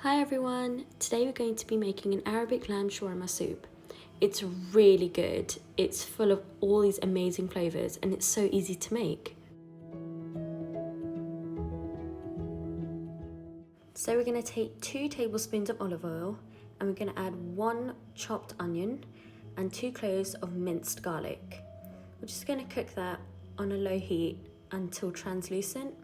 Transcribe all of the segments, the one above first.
Hi everyone, today we're going to be making an Arabic lamb shawarma soup. It's really good, it's full of all these amazing flavours and it's so easy to make. So we're going to take 2 tablespoons of olive oil and we're going to add 1 chopped onion and 2 cloves of minced garlic. We're just going to cook that on a low heat until translucent.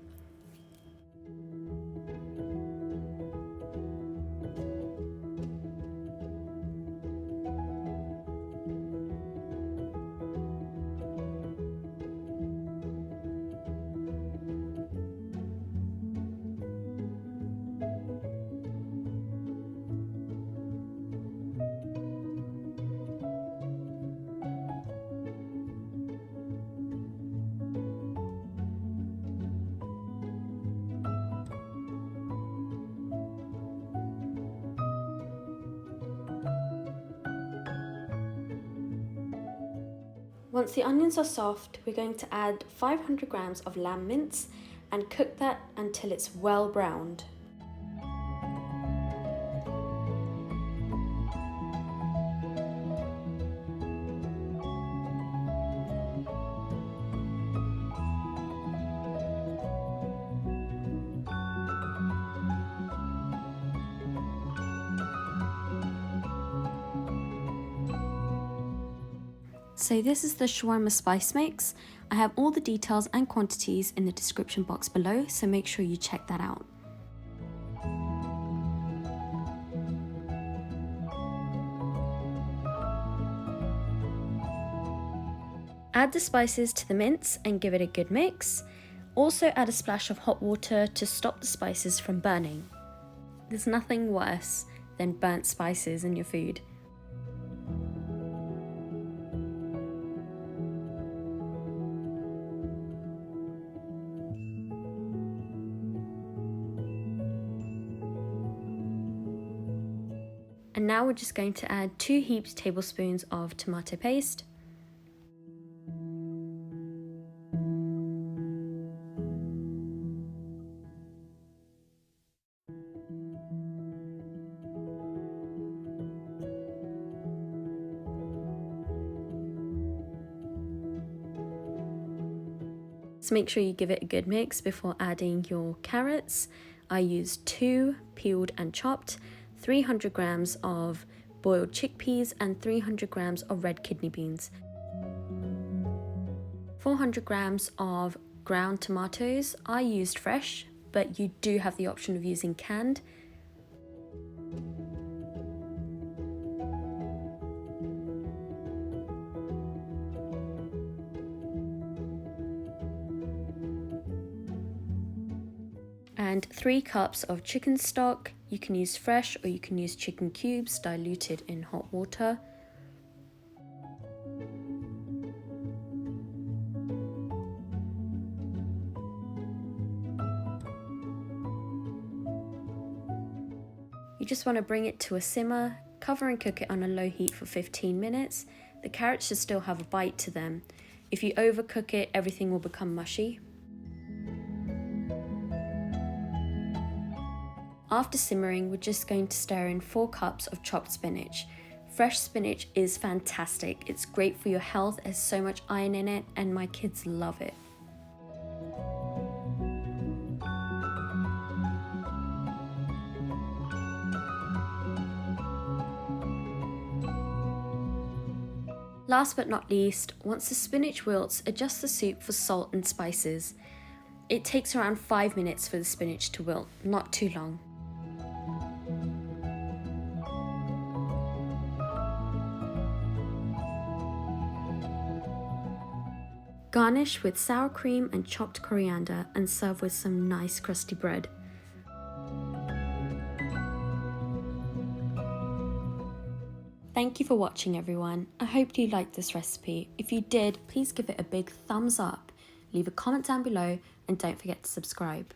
Once the onions are soft, we're going to add 500 grams of lamb mince and cook that until it's well browned. So this is the shawarma spice mix. I have all the details and quantities in the description box below, so make sure you check that out. Add the spices to the mince and give it a good mix. Also add a splash of hot water to stop the spices from burning. There's nothing worse than burnt spices in your food. And now we're just going to add 2 heaped tablespoons of tomato paste. So make sure you give it a good mix before adding your carrots. I used 2 peeled and chopped, 300 grams of boiled chickpeas and 300 grams of red kidney beans. 400 grams of ground tomatoes. I used fresh, but you do have the option of using canned. And 3 cups of chicken stock. You can use fresh or you can use chicken cubes diluted in hot water. You just want to bring it to a simmer, cover and cook it on a low heat for 15 minutes. The carrots should still have a bite to them. If you overcook it, everything will become mushy. After simmering, we're just going to stir in 4 cups of chopped spinach. Fresh spinach is fantastic. It's great for your health, there's so much iron in it, and my kids love it. Last but not least, once the spinach wilts, adjust the soup for salt and spices. It takes around 5 minutes for the spinach to wilt, not too long. Garnish with sour cream and chopped coriander and serve with some nice crusty bread. Thank you for watching everyone. I hope you liked this recipe. If you did, please give it a big thumbs up, leave a comment down below and don't forget to subscribe.